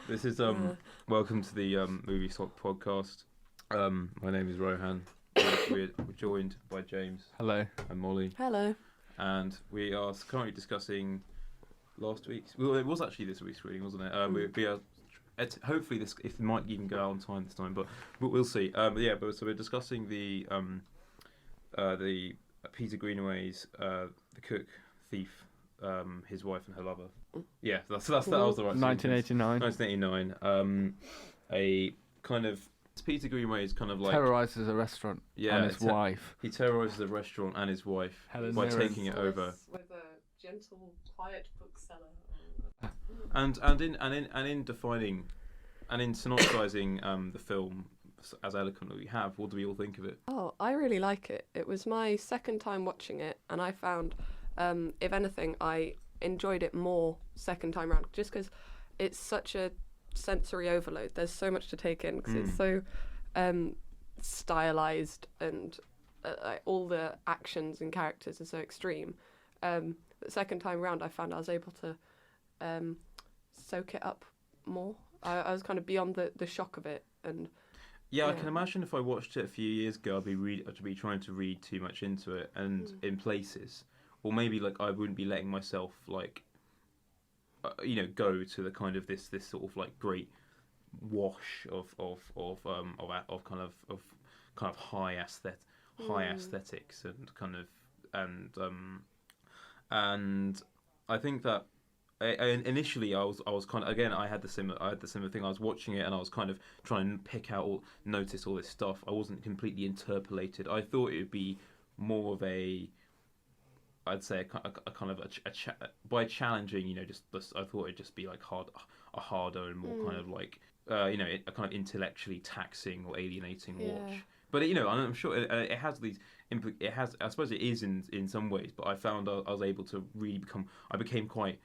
This is welcome to the MovieSoc podcast. My name is Rohan. We're joined by James. Hello. And Molly. Hello. And we are currently discussing last week's. Well, it was actually this week's reading, wasn't it? We are. Hopefully, this it might even go out on time this time, but we'll see. So we're discussing the Peter Greenaway's The Cook, Thief, his wife and her lover. Yeah, that was the right. 1989. 1989. A kind of Peter Greenaway is kind of like terrorizes a restaurant and his wife. He terrorizes the restaurant and his wife Helen by Mirren. taking it over. With a gentle, quiet bookseller. And in defining and in synopsizing the film as eloquently we have, what do we all think of it? Oh, I really like it. It was my second time watching it, and I found, if anything, I enjoyed it more second time round, just because it's such a sensory overload. There's so much to take in because it's so stylized, and all the actions and characters are so extreme. But second time round, I found I was able to soak it up more. I was kind of beyond the shock of it, and I can imagine if I watched it a few years ago, I'd be trying to read too much into it, and in places, or maybe like I wouldn't be letting myself like, go to the kind of this sort of like great wash of kind of high aesthetics and I think that. Initially, I was kind of I had the similar thing. I was watching it and I was kind of trying to pick out or notice all this stuff. I wasn't completely interpolated. I thought it would be more of I'd say a kind of by challenging, I thought it'd just be like a harder and more kind of like a kind of intellectually taxing or alienating watch. But I'm sure it has these. It has. I suppose it is in some ways. But I found I was able to really I became quite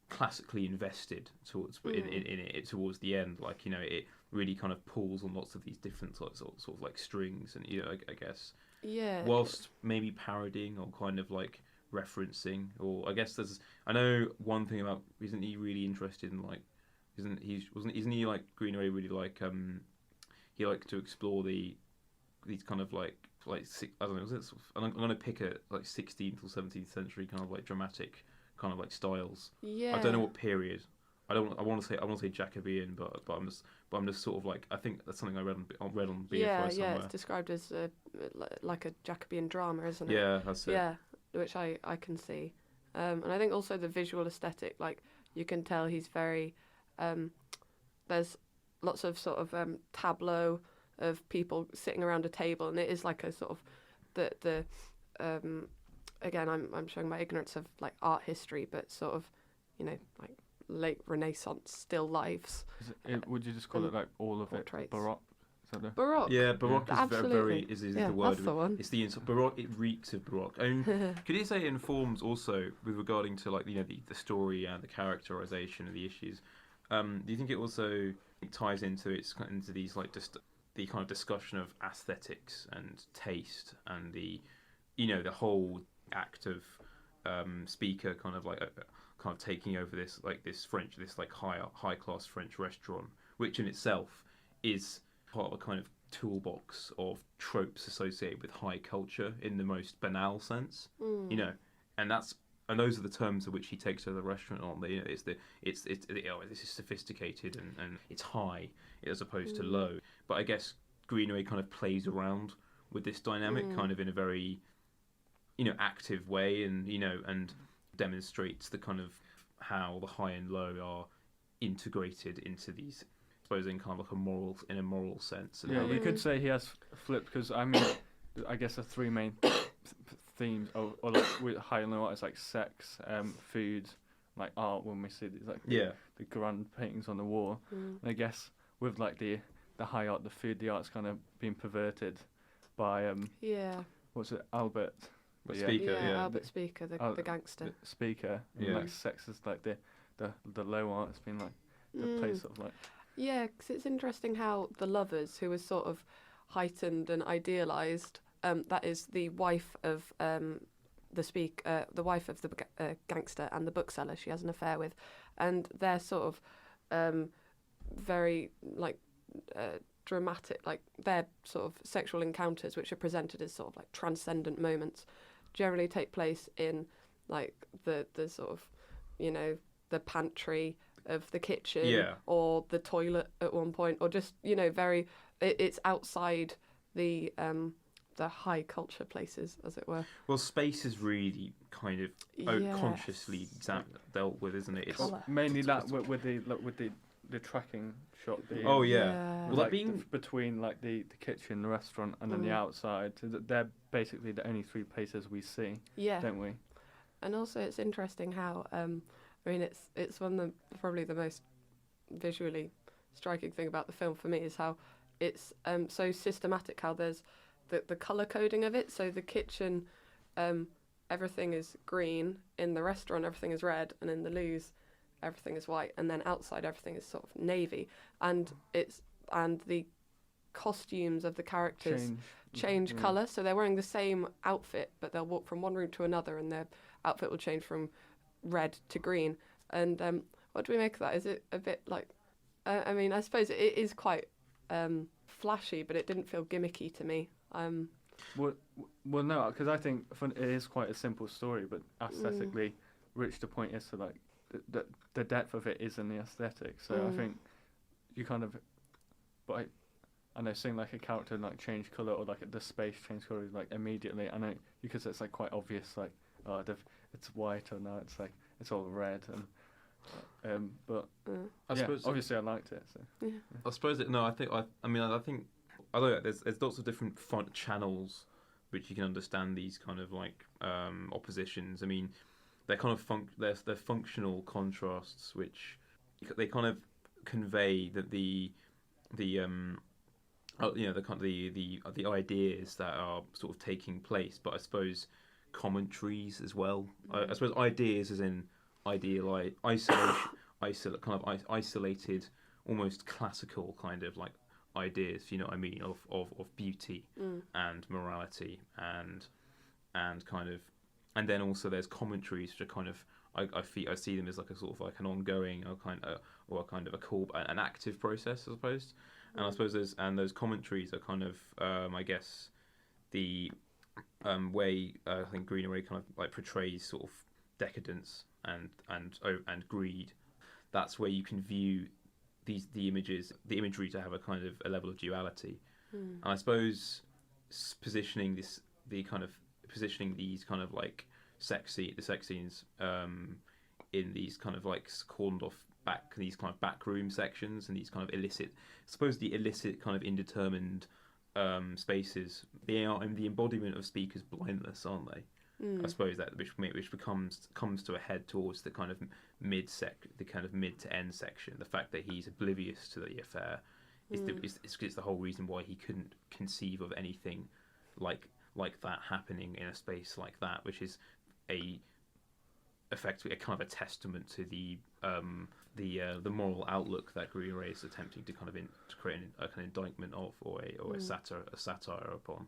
classically invested in it towards the end. Like it really kind of pulls on lots of these different sort of like strings, and I guess whilst maybe parodying or kind of like referencing, or I guess I know one thing about, isn't he really interested in like isn't he like Greenaway really like he liked to explore these kind of like I don't know, I'm going to pick a like 16th or 17th century kind of like dramatic kind of like styles. I don't know what period. I want to say Jacobean, but I'm just sort of like, I think that's something I read on BFI somewhere. Yeah, it's described as like a Jacobean drama, isn't it? Yeah, that's it. Yeah, which I can see, and I think also the visual aesthetic, like you can tell he's very. There's lots of sort of tableau of people sitting around a table, and it is like a sort of the again, I'm showing my ignorance of like art history, but sort of, like late Renaissance still lifes. Would you just call it like all of portraits. It Baroque? Is that the... Baroque. Yeah, Baroque is absolutely. is the word. That's the one. It's the Baroque. It reeks of Baroque. Could you say it informs also with regarding to like the story and the characterization of the issues? Do you think it also ties into these like just the kind of discussion of aesthetics and taste and the whole act of speaker kind of taking over this high class French restaurant, which in itself is part of a kind of toolbox of tropes associated with high culture in the most banal sense, and those are the terms of which he takes over the restaurant on. This is sophisticated and it's high as opposed to low. But I guess Greenaway kind of plays around with this dynamic kind of in a very active way, and demonstrates the kind of how the high and low are integrated into these, I suppose, in kind of like in a moral sense. And you could say he has flipped, because I guess the three main themes, or like with high and low art, is like sex, food, like art. When we see these like the grand paintings on the wall, and I guess with like the high art, the food, the art's kind of being perverted by what's it, Albert. Speaker, Albert Speaker, the gangster. Speaker, and like sex is like the low art. It's been like the place of like. Yeah, because it's interesting how the lovers, who was sort of heightened and idealised, that is the wife of the wife of the gangster and the bookseller she has an affair with, and they're sort of very like dramatic, like their sort of sexual encounters, which are presented as sort of like transcendent moments, generally take place in like the sort of, you know, the pantry of the kitchen or the toilet at one point, or just, you know, it's outside the high culture places, as it were. Well, space is really kind of consciously dealt with, isn't it? It's mainly that with the tracking shot. Well, like that being between like the kitchen, the restaurant, and then the outside. They're basically the only three places we see, don't we? And also, it's interesting how I mean, it's one of probably the most visually striking thing about the film for me is how it's so systematic. How there's the color coding of it. So the kitchen, everything is green. In the restaurant, everything is red, and in the loos, everything is white. And then outside, everything is sort of navy. And the costumes of the characters change color. So they're wearing the same outfit, but they'll walk from one room to another, and their outfit will change from red to green. And what do we make of that? Is it a bit like? I mean, I suppose it is quite flashy, but it didn't feel gimmicky to me. Well, no, because I think it is quite a simple story, but aesthetically rich. The point is to like the depth of it is in the aesthetic. So I think you kind of, but I know seeing like a character like change color or like the space change color like immediately. I know because it's like quite obvious, like it's white or no, it's like it's all red and but I suppose obviously I liked it. So I suppose I think although there's lots of different font channels which you can understand these kind of like oppositions. I mean, they're kind of they're functional contrasts which they kind of convey that the ideas that are sort of taking place, but I suppose commentaries as well. I suppose ideas as in isolated, almost classical kind of like ideas, if you know what I mean, of beauty and morality and kind of, and then also there's commentaries which are kind of I see them as like a sort of like an ongoing an active process, I suppose. And I suppose those commentaries are kind of I guess the way I think Greenaway kind of like portrays sort of decadence and greed. That's where you can view the imagery to have a kind of a level of duality. And I suppose positioning these kind of like the sex scenes in these kind of like cordoned off these kind of backroom sections and these kind of illicit kind of indeterminate spaces. They are the embodiment of Speaker's blindness, aren't they? I suppose that which comes to a head towards the kind of mid to end section. The fact that he's oblivious to the affair is the whole reason why he couldn't conceive of anything like that happening in a space like that, which is effectively a kind of a testament to the moral outlook that Greenaway is attempting to kind of to create an indictment of, or a satire upon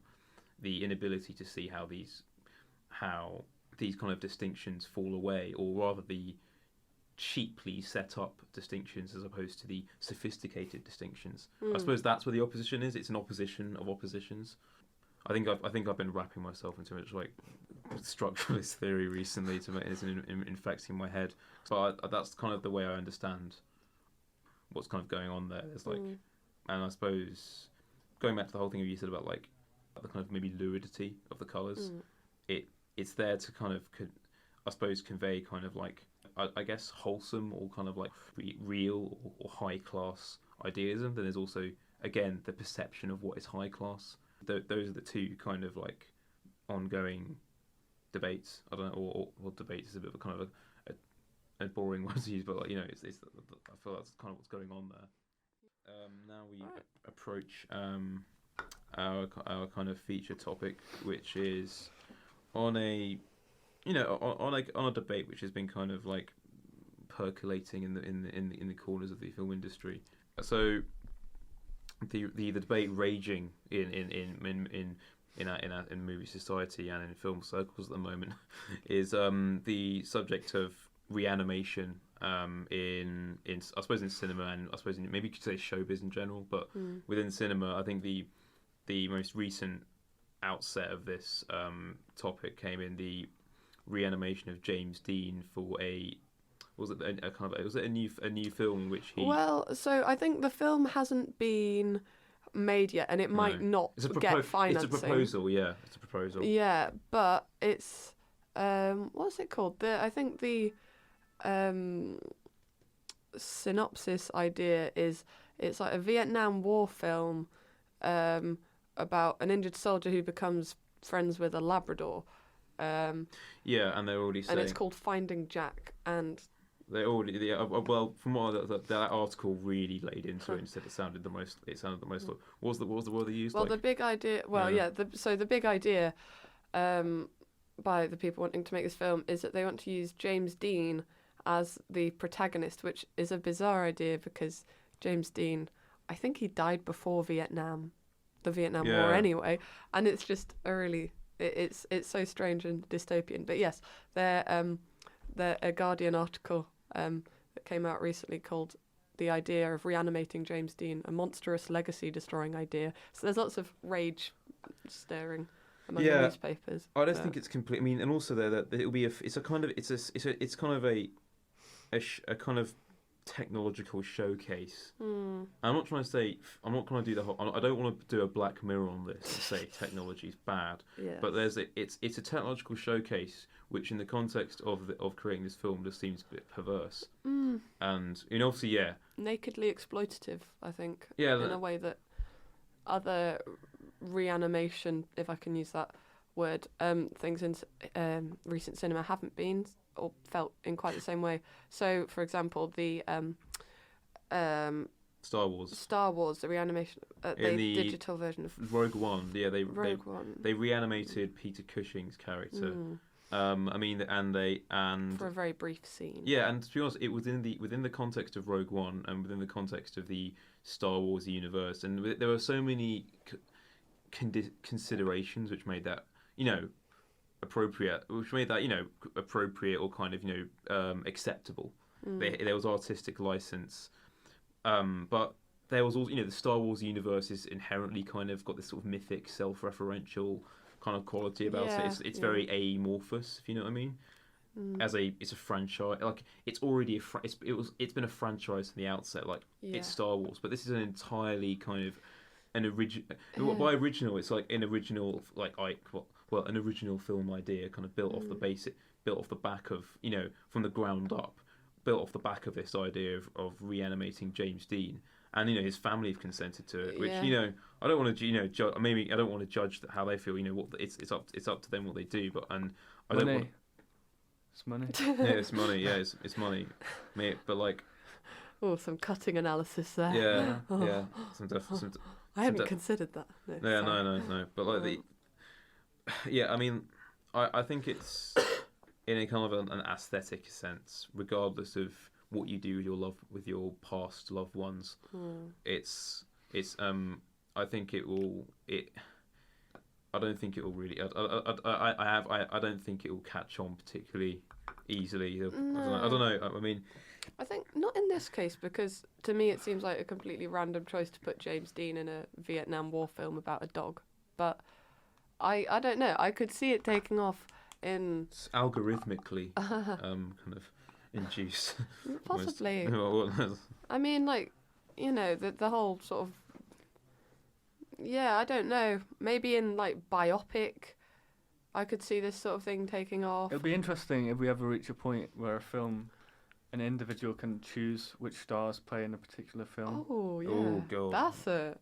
the inability to see how these kind of distinctions fall away, or rather the cheaply set up distinctions as opposed to the sophisticated distinctions. I suppose that's where the opposition is. It's an opposition of oppositions. I think I've been wrapping myself into much like structuralist theory recently it's infecting my head. So that's kind of the way I understand what's kind of going on there. There's like, and I suppose going back to the whole thing you said about like the kind of maybe luridity of the colours, it's there to kind of I suppose convey kind of like I guess wholesome or kind of like real or high class idealism. Then there's also again the perception of what is high class. Those are the two kind of like ongoing debates. I don't know, or debates is a bit of a kind of a boring word to use, but like, you know, it's I feel that's kind of what's going on there. Now we approach our kind of feature topic, which is on a debate which has been kind of like percolating in the corners of the film industry. So the debate raging in movie society and in film circles at the moment is the subject of reanimation in I suppose in cinema, and I suppose maybe you could say showbiz in general, but within cinema, I think the most recent outset of this topic came in the reanimation of James Dean for was it a new film in which he... Well, so I think the film hasn't been made yet, and it might not get financing. It's a proposal, yeah. It's a proposal. Yeah, but it's what's it called? I think the synopsis idea is it's like a Vietnam War film about an injured soldier who becomes friends with a Labrador. Yeah, and they're already saying... And it's called Finding Jack, and... They already, well, from what that article really laid into it, instead it sounded the most. What was the word they used? Well, the big idea. Well, yeah. So the big idea, by the people wanting to make this film is that they want to use James Dean as the protagonist, which is a bizarre idea because James Dean, I think he died before the Vietnam War anyway, and it's just it's so strange and dystopian. But yes, they're a Guardian article that came out recently called "The Idea of Reanimating James Dean: A Monstrous Legacy-Destroying Idea." So there's lots of rage stirring among the newspapers. I don't think it's complete. I mean, and also that it'll be it's kind of a kind of technological showcase. I'm not trying to say I'm not going to do the whole. I don't want to do a Black Mirror on this and say technology is bad. Yes. But it's a technological showcase which, in the context of creating this film, just seems a bit perverse. And obviously, nakedly exploitative. I think. Yeah. In a way that other reanimation, if I can use that word, things in recent cinema haven't been or felt in quite the same way. So, for example, the Star Wars, the reanimation, the digital version of Rogue One. Yeah, Rogue One. They reanimated Peter Cushing's character. I mean, and for a very brief scene. Yeah, and to be honest, it was within the context of Rogue One and within the context of the Star Wars universe, and there were so many considerations which made that appropriate or kind of acceptable. There was artistic license, but there was also the Star Wars universe is inherently kind of got this sort of mythic, self-referential kind of quality about it. It's very amorphous, if you know what I mean. It's a franchise, like it's already it's been a franchise from the outset, like it's Star Wars, but this is an entirely kind of an original. By original, it's like an original an original film idea, kind of built off the back of from the ground up, built off the back of this idea of reanimating James Dean, and his family have consented to it, which I don't want to maybe I don't want to judge how they feel. It's up to them what they do, but I don't want. It's money. Yeah, it's money. Yeah, it's money. But like. Oh, some cutting analysis there. Yeah, yeah. I hadn't considered that. No. But like I mean, I think it's in a kind of an aesthetic sense, regardless of what you do with your past loved ones. It's I think it will I don't think it will really. I don't think it will catch on particularly easily. No. I don't know. I mean, I think not in this case, because to me it seems like a completely random choice to put James Dean in a Vietnam War film about a dog. But I don't know. I could see it taking off in it's algorithmically kind of induced. Possibly. I mean, like the whole sort of. Yeah, I don't know. Maybe in like biopic, I could see this sort of thing taking off. It'll be interesting if we ever reach a point where an individual can choose which stars play in a particular film. Oh yeah. Oh god. That's a.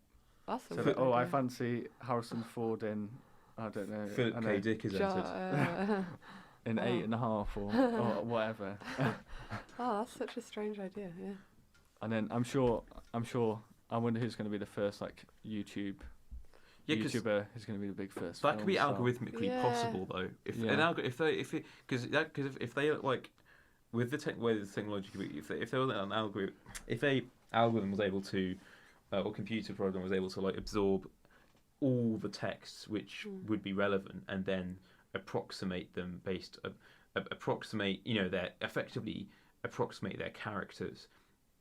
So I fancy Harrison Ford in I don't know. Philip K. Dick is entered. In 8.5 or whatever. Oh, that's such a strange idea. Yeah. And then I'm sure. I wwonder who's going to be the first YouTuber who's going to be the big first. That could be algorithmically possible though. If they like with the way the technology could be, if there was an algorithm, if a algorithm was able to or computer program was able to like absorb all the texts which would be relevant and then approximate them their effectively approximate their characters,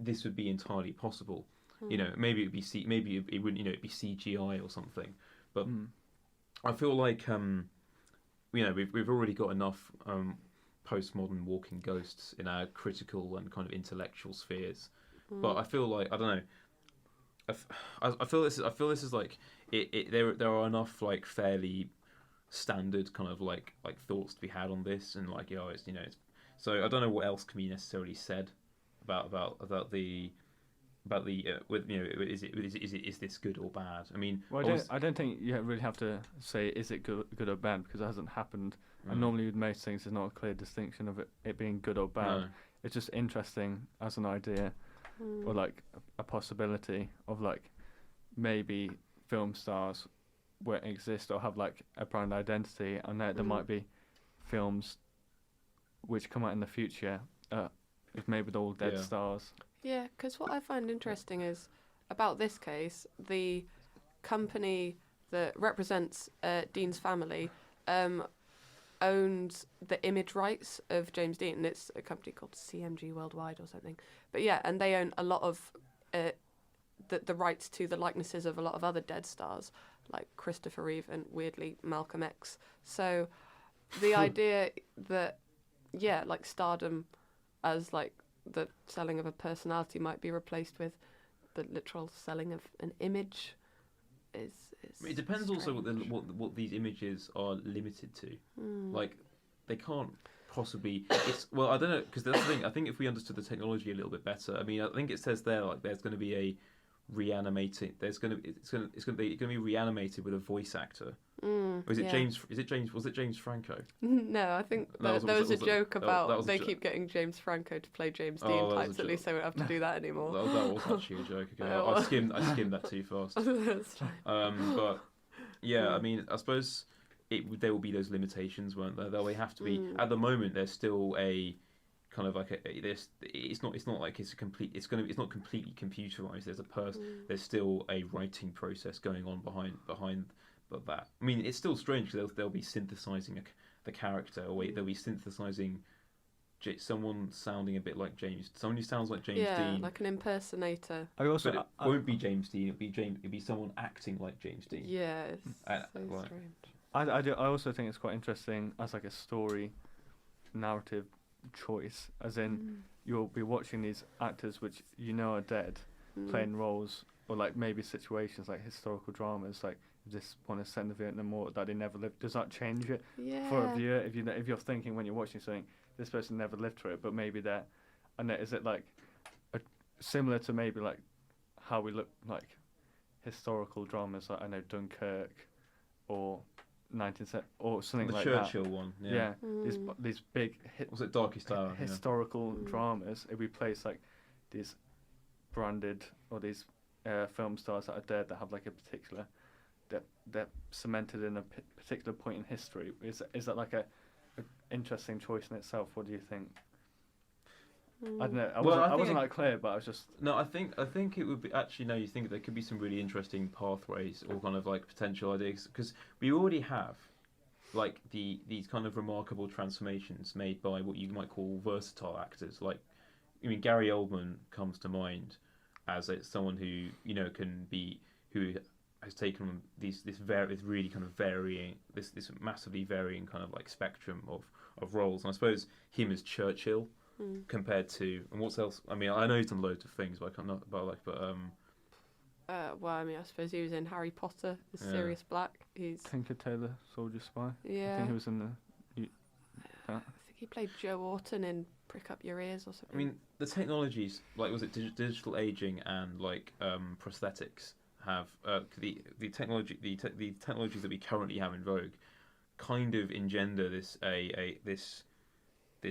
this would be entirely possible. You know, maybe it'd be maybe it wouldn't, you know, it'd be CGI or something. But I feel like you know, we've already got enough postmodern walking ghosts in our critical and kind of intellectual spheres. But I feel like, I don't know. I feel this is like there are enough like fairly standard kind of like thoughts to be had on this, and like, you know, it's, you know, it's, so I don't know what else can be necessarily said about the with, you know, is this good or bad? I mean, well, I don't think you really have to say is it good or bad, because it hasn't happened. And normally with most things, there's not a clear distinction of it being good or bad. No. It's just interesting as an idea, or like a possibility of like maybe film stars won't exist or have like a brand identity, and there might be films which come out in the future with maybe the all dead stars. Yeah, because what I find interesting is about this case, the company that represents Dean's family owns the image rights of James Dean, and it's a company called CMG Worldwide or something. But yeah, and they own a lot of the rights to the likenesses of a lot of other dead stars, like Christopher Reeve and, weirdly, Malcolm X. So the idea that, yeah, like stardom as like the selling of a personality might be replaced with the literal selling of an image is I mean, it depends strange. also what these images are limited to. Like, they can't possibly. It's, well, I don't know, because that's the thing. I think if we understood the technology a little bit better, I mean, I think it says there like there's going to be a reanimating. It's going to be reanimated with a voice actor. Or is it James? Was it James Franco? No, I think there was a joke about they keep getting James Franco to play James Dean types, at least they won't have to do that anymore. That was actually a joke. Okay, I skimmed that too fast. But yeah, I mean, I suppose there will be those limitations, won't there? Though they have to be. At the moment, there's still a kind of like it's not like it's not completely computerized. There's a there's still a writing process going on behind that. I mean, it's still strange because they'll be synthesizing the character, or they'll be synthesizing someone sounding a bit like someone who sounds like James Dean, like an impersonator. But it won't be James Dean. It'll be someone acting like James Dean. Yeah, it's so strange. I also think it's quite interesting as like a story narrative choice, as in you'll be watching these actors which you know are dead playing roles, or like maybe situations like historical dramas, like this one is set in the Vietnam War that they never lived. Does that change it for a viewer if you're thinking when you're watching something, this person never lived through it, but maybe they're, and is it like similar to maybe like how we look like historical dramas, like I know Dunkirk or 1970 or something the like Churchill that. one, these big was it Darkest Hour? Historical dramas. If we place like these branded or these film stars that are dead that have like a particular, they're cemented in a particular point in history. Is that like a interesting choice in itself? What do you think? I don't know. I wasn't that clear, but I was just. No, I think it would be actually. No, you think there could be some really interesting pathways or kind of like potential ideas, because we already have like these kind of remarkable transformations made by what you might call versatile actors. Like, I mean, Gary Oldman comes to mind as someone who, you know, who has taken on this really kind of varying, this massively varying kind of like spectrum of roles. And I suppose him as Churchill compared to, and what's else? I mean, I know he's done loads of things, but I can't not about like, but well, I mean, I suppose he was in Harry Potter as Sirius Black. He's Tinker Tailor Soldier Spy. Yeah, I think he was in the. I think he played Joe Orton in Prick Up Your Ears or something. I mean, the technologies, like, was it digital aging and like prosthetics have the technologies that we currently have in vogue kind of engender this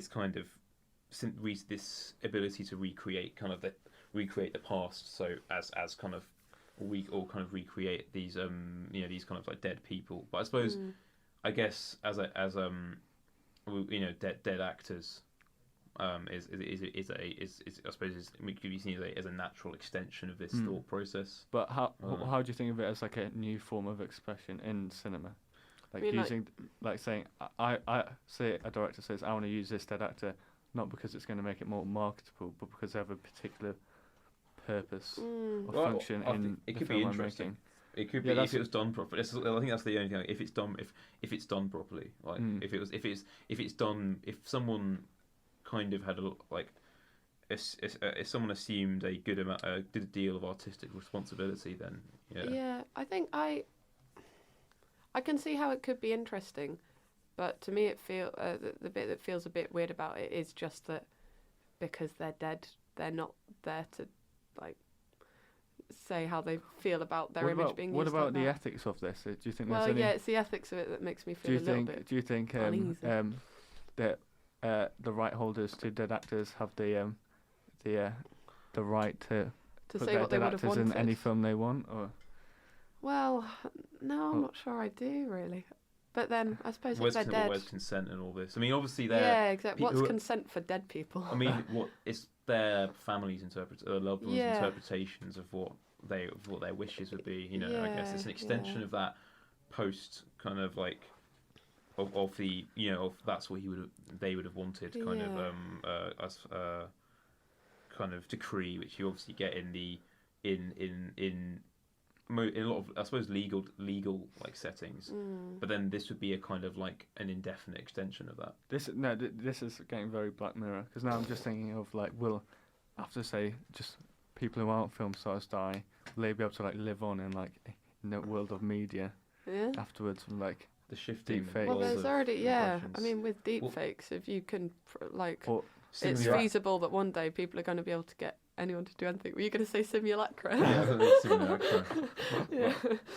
kind of this ability to recreate the past, so as kind of recreate these these kind of like dead people. But I suppose I guess as dead actors is I suppose could be seen as a natural extension of this thought process. But how do you think of it as like a new form of expression in cinema? Like, I mean, using like saying I say a director says I want to use this dead actor, not because it's going to make it more marketable, but because they have a particular purpose or Well, function in it the could film be I'm interesting. making. It could be if it was done properly. I think that's the only thing. If it's done, if it's done properly, like if someone kind of had if someone assumed a good deal of artistic responsibility, then yeah. Yeah, I think I can see how it could be interesting, but to me, the bit that feels a bit weird about it is just that because they're dead, they're not there to like say how they feel about their image being used. What about like the that. ethics of this? Do you think Well, there's any? yeah, it's the ethics of it that makes me feel a little bit. Do you think uneasy. that the right holders to dead actors have the right to put say their what they dead would have actors in wanted? any film they want, or Well, no, I'm not sure I do really. But then I suppose Where's if they're dead, consent and all this? I mean, obviously they're. yeah, exactly. What's consent for dead people? I mean, it's their families' loved ones' interpretations of what their wishes would be. You know, I guess it's an extension of that post kind of like of the of that's what they would have wanted kind of kind of decree, which you obviously get in a lot of, I suppose, legal like settings, but then this would be a kind of like an indefinite extension of that. This is getting very Black Mirror, because now I'm just thinking of like, will after say just people who aren't film stars die, will they be able to like live on in like in the world of media afterwards, from like the shifting deep fakes? Well, there's already I impressions. mean, with deep fakes, if you can it's Simulacra. feasible that one day people are going to be able to get anyone to do anything. Were you going to say simulacra? Yeah, that's simulacra.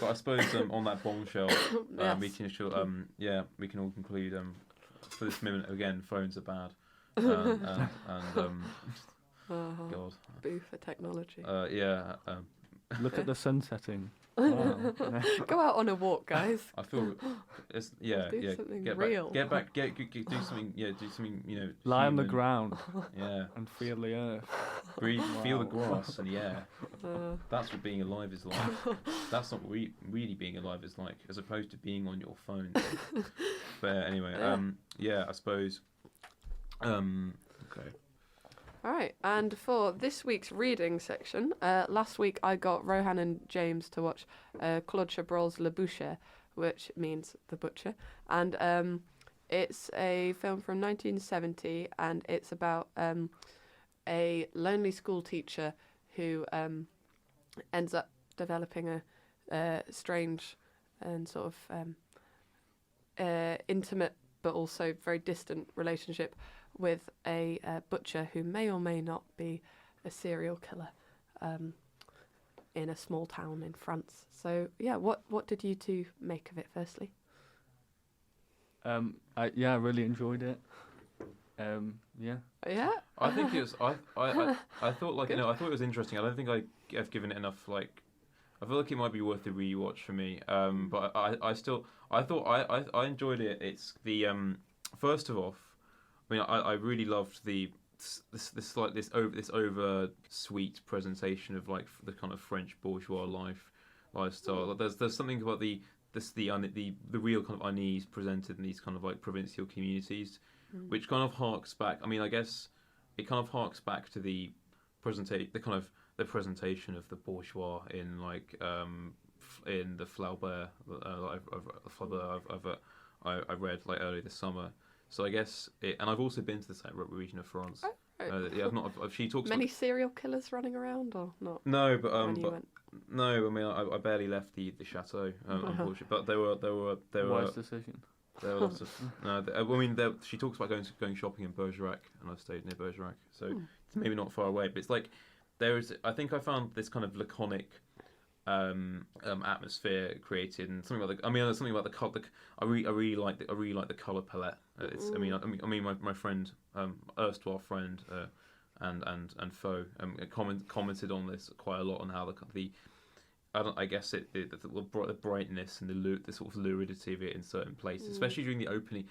But I suppose on that bombshell, Yes. we can all conclude for this moment again, phones are bad. God. Boo for technology. Look at the sun setting. Wow. Go out on a walk, guys. I feel it's do something get real. Back, get back, do something. Yeah, do something. Lie on the ground. Yeah, and feel the earth. Breathe, feel the grass and the air. That's what being alive is like. That's not what really being alive is like, as opposed to being on your phone. But anyway, I suppose. Okay. All right, and for this week's reading section, last week I got Rohan and James to watch Claude Chabrol's Le Boucher, which means the butcher, and it's a film from 1970, and it's about a lonely school teacher who ends up developing a strange and sort of intimate but also very distant relationship with a butcher who may or may not be a serial killer in a small town in France. So, yeah, what did you two make of it, firstly? I really enjoyed it. Yeah. Yeah? I think it was. I thought I thought it was interesting. I don't think I've given it enough. Like, I feel like it might be worth a rewatch for me. But I enjoyed it. It's the first of all. I mean, I really loved this over sweet presentation of like the kind of French bourgeois lifestyle. There's something about the real kind of unease presented in these kind of like provincial communities, which kind of harks back. I mean, I guess it kind of harks back to the presentation of the bourgeois in like in the Flaubert I read like earlier this summer. So I guess and I've also been to the same region of France. I've not. She talks many serial killers running around or not? No, but no. I mean, I barely left the chateau, unfortunately. But there were Wise decision. There were lots of. I mean, she talks about going shopping in Bergerac, and I've stayed near Bergerac, so it's maybe not far away. But it's like there is. I think I found this kind of laconic atmosphere created, and something about there's something about the color. I really like the color palette. I mean, my friend, erstwhile friend, and foe, commented on this quite a lot on how the brightness and the sort of luridity of it in certain places, especially during the opening,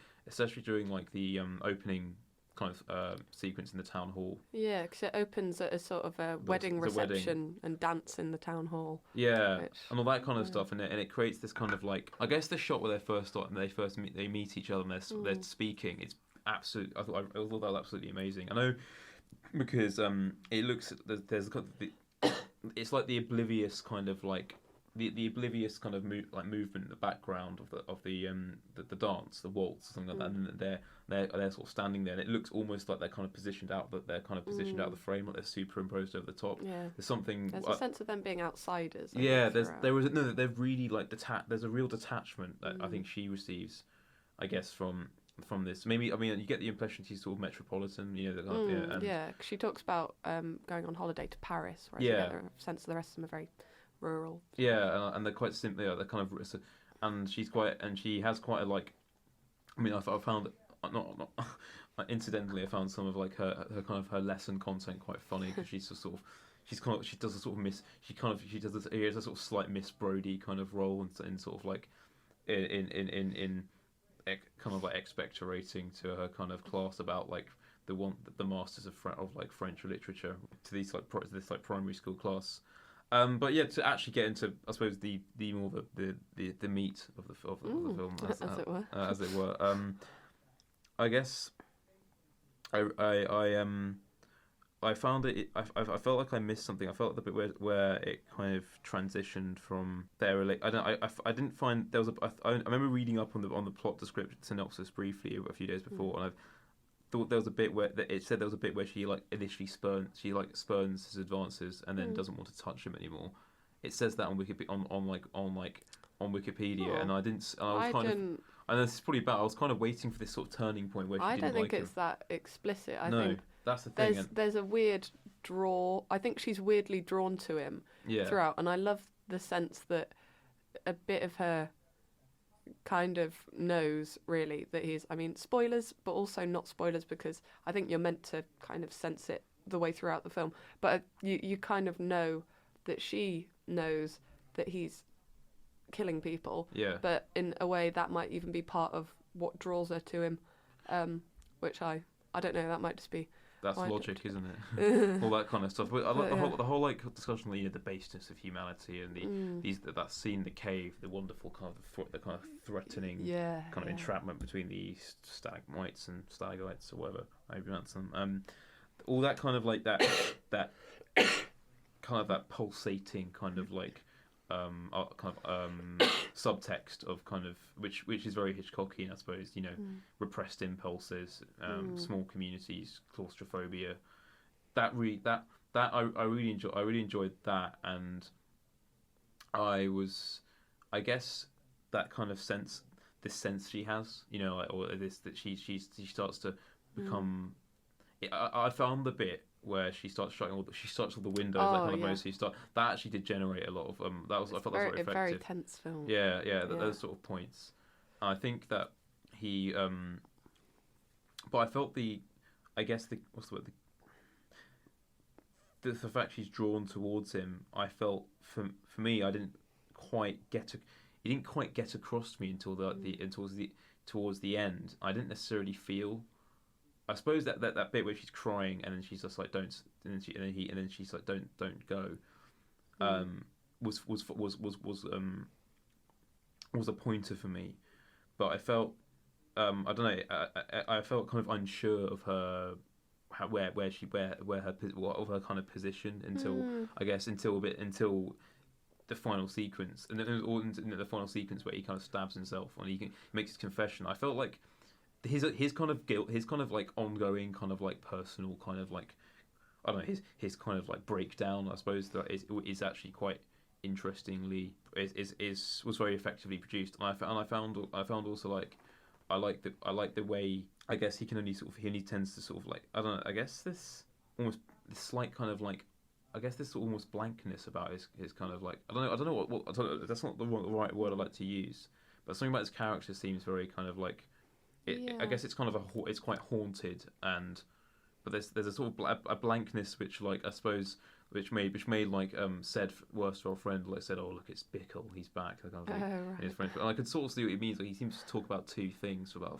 like the opening kind of sequence in the town hall. Yeah, because it opens at a sort of a wedding reception and dance in the town hall. Yeah, and all that kind of stuff, and it creates this kind of like, I guess the shot where they first meet each other and they're speaking. absolutely. I thought that was absolutely amazing. I know because it looks there's it's like the oblivious kind of like the oblivious kind of movement in the background of the dance, the waltz, or something like that, and they're sort of standing there, and it looks almost like they're kind of positioned out of the frame, like they're superimposed over the top. Yeah. There's something. There's a sense of them being outsiders. They're really like there's a real detachment that I think she receives, I guess, from this. Maybe, I mean, you get the impression she's sort of metropolitan, you know. The kind of, yeah, she talks about going on holiday to Paris, whereas you get the sense the rest of them are very rural. Yeah, and they're quite simply, they're kind of, and she has quite a like. I mean, I found not incidentally, I found some of like her kind of her lesson content quite funny because she does a sort of slight Miss Brody kind of role in sort of like in kind of like expectorating to her kind of class about like the masters of French literature to this primary school class. But yeah, to actually get into, I suppose, the more the meat of the film, as it were. I guess I found it. I felt like I missed something. I felt the bit where it kind of transitioned from their I didn't find there was I remember reading up on the plot description synopsis briefly a few days before, and I thought there was a bit where it said there was a bit where she like initially spurns his advances and then doesn't want to touch him anymore. It says that on Wikipedia, and I didn't. And this is probably bad. I was kind of waiting for this sort of turning point where she didn't like him. I don't think it's that explicit. I think that's the thing. There's a weird draw. I think she's weirdly drawn to him throughout, and I love the sense that a bit of her kind of knows really that he's. I mean, spoilers, but also not spoilers because I think you're meant to kind of sense it the way throughout the film. But you kind of know that she knows that he's killing people. Yeah. But in a way that might even be part of what draws her to him, which I don't know. That might just be. That's logic, isn't it? All that kind of stuff. But I like the whole like discussion, the baseness of humanity and that scene in the cave, the wonderful kind of threatening kind of entrapment between the stalagmites and stalagmites or whatever I pronounce them. All that kind of like that kind of that pulsating kind of like subtext of kind of which is very Hitchcockian, I suppose. You know, repressed impulses, small communities, claustrophobia. I really enjoyed that, and I guess that kind of sense she has, you know, like, or this that she starts to become. I found the bit where she starts shutting all the windows, that actually did generate a lot of I thought that was very effective. A very tense film. Yeah. Those sort of points. I think that he but I felt the fact she's drawn towards him, I felt for me, I didn't quite get he didn't quite get across to me until towards the end. I didn't necessarily feel. I suppose that bit where she's crying and then she's just like don't, and then she's like don't go, was a pointer for me, but I felt I don't know, I felt kind of unsure of her where her kind of position until the final sequence, and then the final sequence where he kind of stabs himself and he makes his confession. I felt like his kind of guilt, his kind of like ongoing kind of like personal kind of like, I don't know, his kind of like breakdown, I suppose, that is actually quite interestingly was very effectively produced, and I found also like I like the way, I guess he only tends to sort of like, I don't know, I guess this slight kind of like, I guess this almost blankness about his kind of like, I don't know what that's not the right word I like to use, but something about his character seems very kind of like. I guess it's kind of it's quite haunted, but there's a sort of a blankness which, like, I suppose, which made like said worst of our friend like said, oh look, it's Bickle, he's back, that kind of thing. Right. His friend, and I could sort of see what it means. Like, he seems to talk about two things for the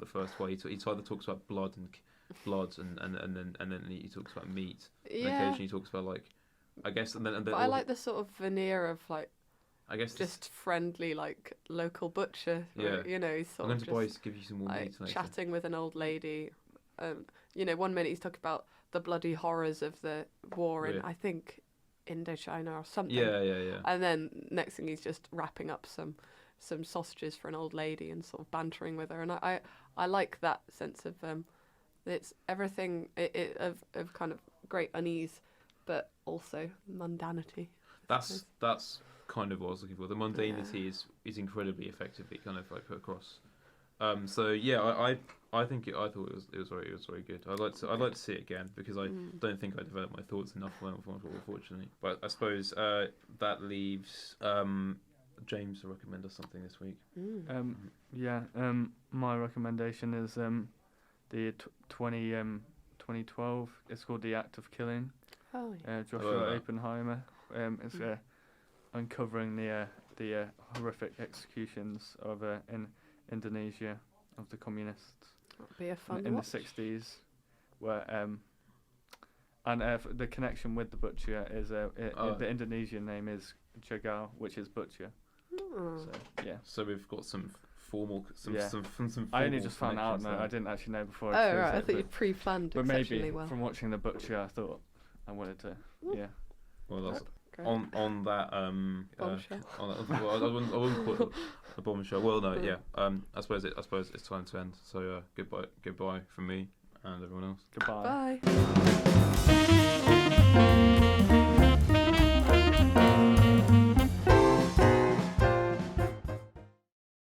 first one. He either talks about blood and then he talks about meat. And occasionally he talks about like, I guess, and then I like the sort of veneer of like. I guess just friendly, like local butcher. Yeah. You know, he's I'm sort going of to just give you some more like meat later. chatting with an old lady. You know, one minute he's talking about the bloody horrors of the war in, Yeah. I think, Indochina or something. Yeah. And then next thing he's just wrapping up some sausages for an old lady and sort of bantering with her. And I like that sense of it's everything of kind of great unease, but also mundanity. That's kind of what I was looking for. The mundanity is incredibly effectively kind of like put across. So yeah, I think I thought it was very good. I'd like to see it again because I don't think I developed my thoughts enough unfortunately. But I suppose that leaves James to recommend us something this week. My recommendation is the 2012. It's called The Act of Killing. Oh yeah. Joshua Oppenheimer. It's uncovering the horrific executions of in Indonesia of the communists. That'll be a fun in watch. the 60s, where the connection with the butcher is the Indonesian name is Chabrol, which is butcher. Oh. So yeah. So we've got some formal. I only just found out now. I didn't actually know before. Oh right, I thought you'd pre-planned but exceptionally maybe well. from watching the butcher, I thought I wanted to. Yeah. Well, that's Great. on that Bombshell. well, I wouldn't call it a bombshell. Well, no, yeah. I suppose it's time to end. So goodbye from me and everyone else. Goodbye. Bye.